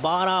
12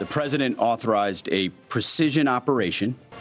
The president authorized a precision operation.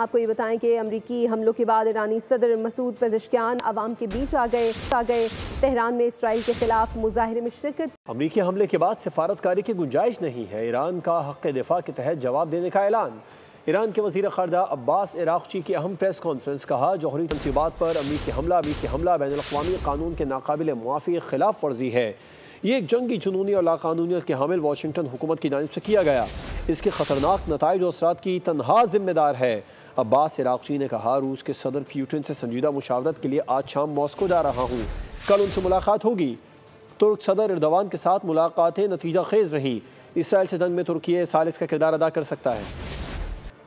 آپ کو یہ بتائیں کہ امریکی حملوں کے بعد ایرانی صدر مسعود پزشکیان عوام کے بیچ آ گئے تہران میں اسرائیل کے خلاف مظاہرے میں شرکت۔ امریکی حملے کے بعد سفارتکاری کی گنجائش نہیں ہے، ایران کا حق دفاع کے تحت جواب دینے کا اعلان۔ ایران کے وزیر خارجہ عباس عراقچی کی اہم پریس کانفرنس، کہا جوہری تنصیبات پر امریکی حملہ بین الاقوامی قانون کے ناقابل موافق خلاف ورزی ہے۔ یہ ایک جنگی جنونی اور لاقانونیت کے حامل واشنگٹن حکومت کی جانب سے کیا گیا، اس کے خطرناک نتائج و اثرات کی تنہا ذمہ دار ہے۔ عباس عراقچی نے کہا روس کے صدر پیوٹن سے سنجیدہ مشاورت کے لیے آج شام ماسکو جا رہا ہوں، کل ان سے ملاقات ہوگی۔ ترک صدر اردوان کے ساتھ ملاقاتیں نتیجہ خیز رہیں، اسرائیل سے جنگ میں ترکی ثالث کا کردار ادا کر سکتا ہے۔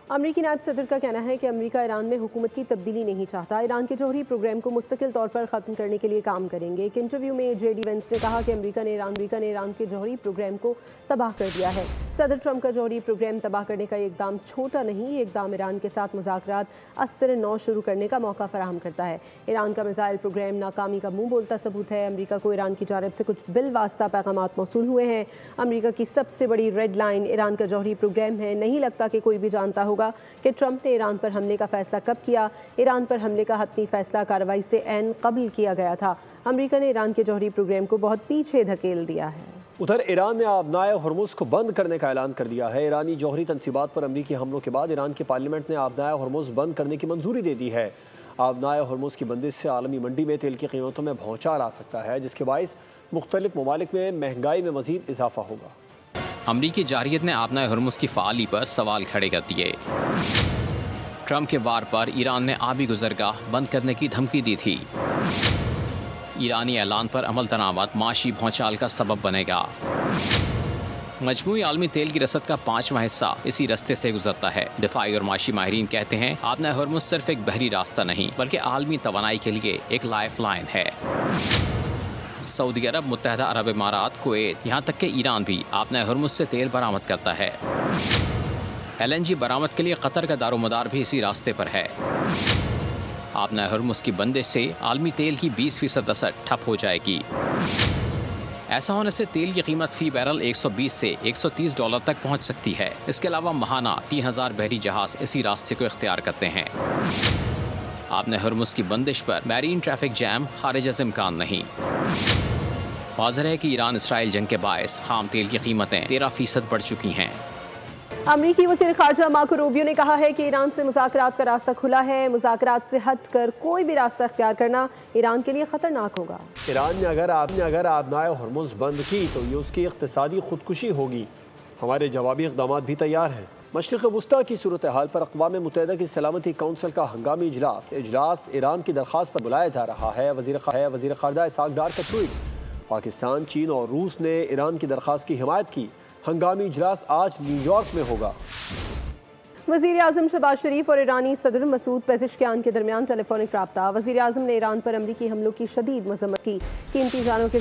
امریکی نائب صدر کا کہنا ہے کہ امریکہ ایران میں حکومت کی تبدیلی نہیں چاہتا، ایران کے جوہری پروگرام کو مستقل طور پر ختم کرنے کے لیے کام کریں گے۔ ایک انٹرویو میں جے ڈی وینس نے کہا کہ امریکہ نے ایران کے جوہری پروگرام کو تباہ کر دیا ہے۔ صدر ٹرمپ کا جوہری پروگرام تباہ کرنے کا یہ اقدام چھوٹا نہیں، یہ اقدام ایران کے ساتھ مذاکرات از نو شروع کرنے کا موقع فراہم کرتا ہے۔ ایران کا میزائل پروگرام ناکامی کا منہ بولتا ثبوت ہے۔ امریکہ کو ایران کی جانب سے کچھ بالواسطہ پیغامات موصول ہوئے ہیں۔ امریکہ کی سب سے بڑی ریڈ لائن ایران کا جوہری پروگرام ہے۔ نہیں لگتا کہ کوئی بھی جانتا ہوگا کہ ٹرمپ نے ایران پر حملے کا فیصلہ کب کیا۔ ایران پر حملے کا حتمی فیصلہ کارروائی سے عین قبل کیا گیا تھا۔ امریکہ نے ایران کے جوہری پروگرام کو بہت پیچھے دھکیل دیا ہے۔ ادھر ایران نے آبنائے ہرمز کو بند کرنے کا اعلان کر دیا ہے۔ ایرانی جوہری تنصیبات پر امریکی حملوں کے بعد ایران کی پارلیمنٹ نے آبنائے ہرمز بند کرنے کی منظوری دے دی ہے۔ آبنائے ہرمز کی بندش سے عالمی منڈی میں تیل کی قیمتوں میں بھونچال آ سکتا ہے، جس کے باعث مختلف ممالک میں مہنگائی میں مزید اضافہ ہوگا۔ امریکی جارحیت نے آبنائے ہرمز کی فعالی پر سوال کھڑے کر دیے۔ ٹرمپ کے وار پر ایران نے آبی گزرگاہ بند کرنے کی دھمکی دی تھی۔ ایرانی اعلان پر عمل درآمد معاشی بھونچال کا سبب بنے گا۔ مجموعی عالمی تیل کی رسد کا 5واں حصہ اسی رستے سے گزرتا ہے۔ دفاعی اور معاشی ماہرین کہتے ہیں آبنائے ہرمز صرف ایک بحری راستہ نہیں بلکہ عالمی توانائی کے لیے ایک لائف لائن ہے۔ سعودی عرب، متحدہ عرب امارات، کویت، یہاں تک کہ ایران بھی آبنائے ہرمز سے تیل برآمد کرتا ہے۔ LNG برآمد کے لیے قطر کا دار و مدار بھی اسی راستے پر ہے۔ آبنائے ہرمز کی بندش سے عالمی تیل کی 20% رسد ٹھپ ہو جائے گی۔ ایسا ہونے سے تیل کی قیمت فی بیرل 120 سے $130 تک پہنچ سکتی ہے۔ اس کے علاوہ ماہانہ 3000 بحری جہاز اسی راستے کو اختیار کرتے ہیں۔ آبنائے ہرمز کی بندش پر میرین ٹریفک جام خارج از امکان نہیں۔ واضح ہے کہ ایران اسرائیل جنگ کے باعث خام تیل کی قیمتیں 13% بڑھ چکی ہیں۔ امریکی وزیر خارجہ مارکو روبیو نے کہا ہے کہ ایران سے مذاکرات کا راستہ کھلا ہے، مذاکرات سے ہٹ کر کوئی بھی راستہ اختیار کرنا ایران کے لیے خطرناک ہوگا۔ ایران نے اگر آبنائے ہرمز بند کی تو یہ اس کی اقتصادی خودکشی ہوگی۔ ہمارے جوابی اقدامات بھی تیار ہیں۔ مشرق وسطیٰ کی صورتحال پر اقوام متحدہ کی سلامتی کونسل کا ہنگامی اجلاس ایران کی درخواست پر بلایا جا رہا ہے۔ وزیر خارجہ اسحاق ڈار کا ٹویٹ۔ پاکستان، چین اور روس نے ایران کی درخواست کی حمایت کی۔ ہنگامی اجلاس آج نیو یارک میں ہوگا۔ وزیر اعظم شہباز شریف اور ایرانی صدر مسعود پزشکیان کے درمیان ٹیلی فونک رابطہ۔ وزیر اعظم نے ایران پر امریکی حملوں کی شدید مذمت کی، قیمتی جانوں کے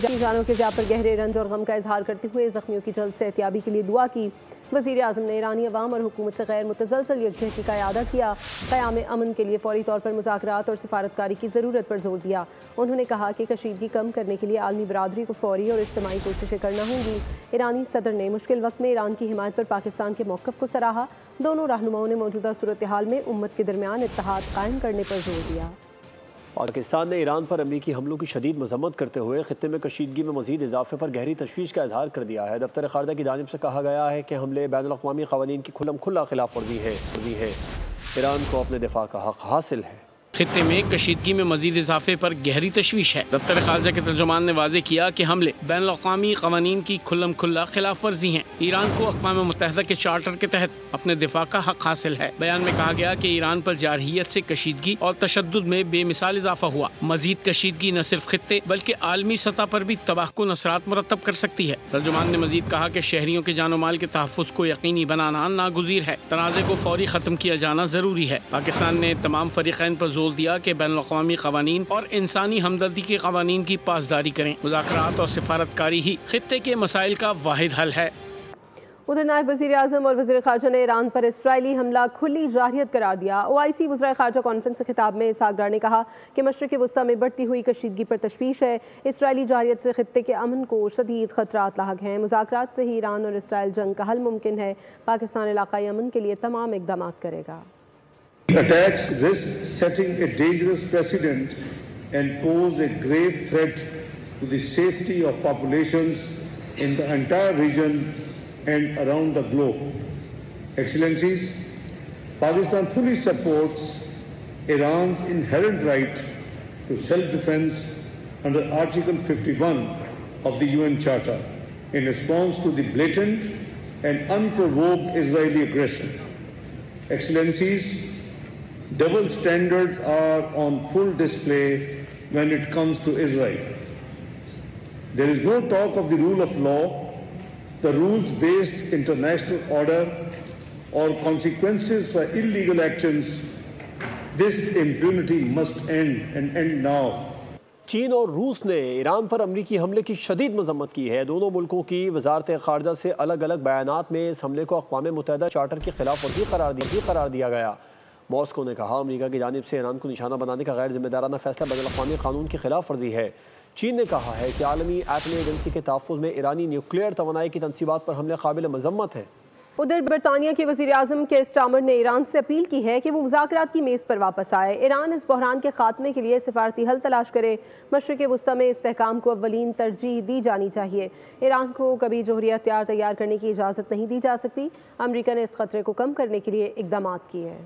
ضیاع پر گہرے رنج اور غم کا اظہار کرتے ہوئے زخمیوں کی جلد صحتیابی کے لیے دعا کی۔ وزیر اعظم نے ایرانی عوام اور حکومت سے غیر متزلزل یکجہتی کا اعادہ کیا، قیام امن کے لیے فوری طور پر مذاکرات اور سفارتکاری کی ضرورت پر زور دیا۔ انہوں نے کہا کہ کشیدگی کم کرنے کے لیے عالمی برادری کو فوری اور اجتماعی کوششیں کرنا ہوں گی۔ ایرانی صدر نے مشکل وقت میں ایران کی حمایت پر پاکستان کے موقف کو سراہا۔ دونوں رہنماؤں نے موجودہ صورتحال میں امت کے درمیان اتحاد قائم کرنے پر زور دیا۔ پاکستان نے ایران پر امریکی حملوں کی شدید مذمت کرتے ہوئے خطے میں کشیدگی میں مزید اضافے پر گہری تشویش کا اظہار کر دیا ہے۔ دفتر خارجہ کی جانب سے کہا گیا ہے کہ حملے بین الاقوامی قوانین کی کھلم کھلا خلاف ورزی ہے۔ ایران کو اپنے دفاع کا حق حاصل ہے۔ خطے میں کشیدگی میں مزید اضافے پر گہری تشویش ہے۔ دفتر خارجہ کے ترجمان نے واضح کیا کہ حملے بین الاقوامی قوانین کی کھلم کھلا خلاف ورزی ہیں۔ ایران کو اقوام متحدہ کے چارٹر کے تحت اپنے دفاع کا حق حاصل ہے۔ بیان میں کہا گیا کہ ایران پر جارحیت سے کشیدگی اور تشدد میں بے مثال اضافہ ہوا۔ مزید کشیدگی نہ صرف خطے بلکہ عالمی سطح پر بھی تباہ کن اثرات مرتب کر سکتی ہے۔ ترجمان نے مزید کہا کہ شہریوں کے جان و مال کے تحفظ کو یقینی بنانا ناگزیر ہے۔ تنازع کو فوری ختم کیا جانا ضروری ہے۔ پاکستان نے تمام فریقین پر زور دیا کہ بین الاقوامی قوانین اور انسانی ہمدردی کے قوانین کی پاسداری کریں۔ مذاکرات اور سفارتکاری ہی خطے کے مسائل کا واحد حل ہے۔ ادھر نائب وزیر اعظم اور وزیر خارجہ نے ایران پر اسرائیلی حملہ کھلی جارحیت قرار دیا۔ OIC وزرائے خارجہ کانفرنس سے خطاب میں اسحاق ڈار نے کہا کہ مشرق وسطیٰ میں بڑھتی ہوئی کشیدگی پر تشویش ہے۔ اسرائیلی جارحیت سے خطے کے امن کو شدید خطرات لاحق ہیں۔ مذاکرات سے ہی ایران اور اسرائیل جنگ کا حل ممکن ہے۔ پاکستان علاقائی امن کے لیے تمام اقدامات کرے گا۔ Attacks risk setting a dangerous precedent and pose a grave threat to the safety of populations in the entire region and around the globe. Excellencies, Pakistan fully supports Iran's inherent right to self-defense under Article 51 of the UN Charter in response to the blatant and unprovoked Israeli aggression. Excellencies, double standards are on full display when it comes to Israel. There is no talk of the rule of law, the rules-based international order, or consequences for illegal actions. This impunity must end and end now. چین اور روس نے ایران پر امریکی حملے کی شدید مذمت کی ہے۔ دونوں ملکوں کی وزارت خارجہ سے الگ الگ بیانات میں اس حملے کو اقوام متحدہ چارٹر کی خلاف ورزی قرار دیا گیا۔ ماسکو نے کہا امریکہ کی جانب سے ایران کو نشانہ بنانے کا غیر ذمہ دارانہ فیصلہ بین الاقوامی قانون کی خلاف ورزی ہے۔ چین نے کہا ہے کہ عالمی ایٹمی ایجنسی کے تحفظ میں ایرانی نیوکلیئر توانائی کی تنصیبات پر حملے قابل مذمت ہے۔ ادھر برطانیہ کے وزیر اعظم کیئر سٹارمر نے ایران سے اپیل کی ہے کہ وہ مذاکرات کی میز پر واپس آئے۔ ایران اس بحران کے خاتمے کے لیے سفارتی حل تلاش کرے۔ مشرق وسطی میں استحکام کو اولین ترجیح دی جانی چاہیے۔ ایران کو کبھی جوہری ہتھیار تیار کرنے کی اجازت نہیں دی جا سکتی۔ امریکہ نے اس خطرے کو کم کرنے کے لیے اقدامات کیے ہیں۔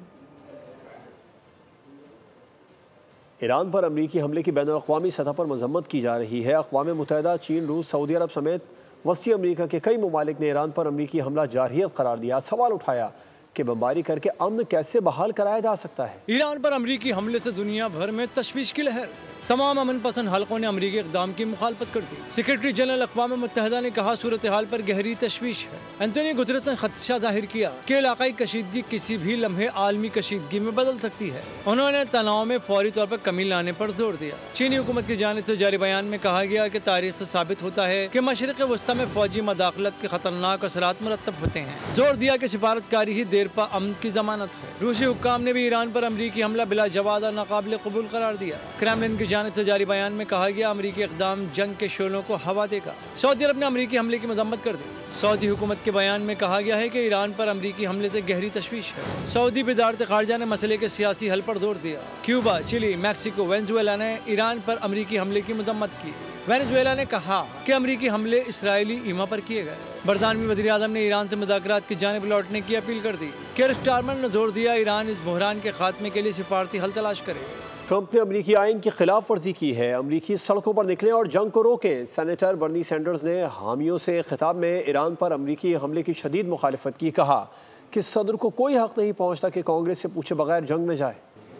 ایران پر امریکی حملے کی بین الاقوامی سطح پر مذمت کی جا رہی ہے۔ اقوام متحدہ، چین، روس، سعودی عرب سمیت وسطی امریکہ کے کئی ممالک نے ایران پر امریکی حملہ جارحیت قرار دیا۔ سوال اٹھایا کہ بمباری کر کے امن کیسے بحال کرایا جا سکتا ہے؟ ایران پر امریکی حملے سے دنیا بھر میں تشویش کی لہر۔ تمام امن پسند حلقوں نے امریکی اقدام کی مخالفت کر دی۔ سیکریٹری جنرل اقوام متحدہ نے کہا صورتحال پر گہری تشویش ہے۔ اینٹونیو گوتریس نے خدشہ ظاہر کیا کہ علاقائی کشیدگی کسی بھی لمحے عالمی کشیدگی میں بدل سکتی ہے۔ انہوں نے تناؤ میں فوری طور پر کمی لانے پر زور دیا۔ چینی حکومت کی جانب سے جاری بیان میں کہا گیا کہ تاریخ سے ثابت ہوتا ہے کہ مشرق وسطی میں فوجی مداخلت کے خطرناک اثرات مرتب ہوتے ہیں۔ زور دیا کہ سفارتکاری ہی دیر پا امن کی ضمانت ہے۔ روسی حکام نے بھی ایران پر امریکی حملہ بلا جواز اور ناقابل قبول قرار دیا۔ کرملن کی جانب سے جاری بیان میں کہا گیا امریکی اقدام جنگ کے شعلوں کو ہوا دے گا۔ سعودی عرب نے امریکی حملے کی مذمت کر دی۔ سعودی حکومت کے بیان میں کہا گیا ہے کہ ایران پر امریکی حملے سے گہری تشویش ہے۔ سعودی وزارت خارجہ نے مسئلے کے سیاسی حل پر زور دیا۔ کیوبا، چلی، میکسیکو، وینزویلا نے ایران پر امریکی حملے کی مذمت کی۔ وینزویلا نے کہا کہ امریکی حملے اسرائیلی ایما پر کیے گئے۔ برطانوی وزیر اعظم نے ایران سے مذاکرات کی جانب لوٹنے کی اپیل کر دی۔ کیئر سٹارمر نے زور دیا ایران اس بحران کے خاتمے کے لیے سفارتی حل تلاش کرے۔ ٹرمپ نے امریکی آئین کی خلاف ورزی کی ہے۔ امریکی سڑکوں پر نکلیں اور جنگ کو روکیں۔ سینیٹر برنی سینڈرز نے حامیوں سے خطاب میں ایران پر امریکی حملے کی شدید مخالفت کی۔ کہا کہ صدر کو کوئی حق نہیں پہنچتا کہ کانگریس سے پوچھے بغیر جنگ میں جائے۔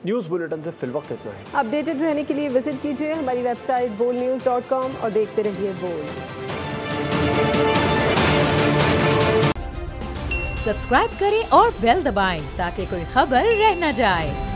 نیوز بلیٹن سے فی الوقت اتنا ہے۔ اپڈیٹڈ رہنے کے لیے وزٹ کیجیے ہماری ویب سائٹ bolnews.com اور دیکھتے رہیے بول۔ سبسکرائب کریں اور بیل دبائیں تاکہ کوئی خبر رہ نہ جائے۔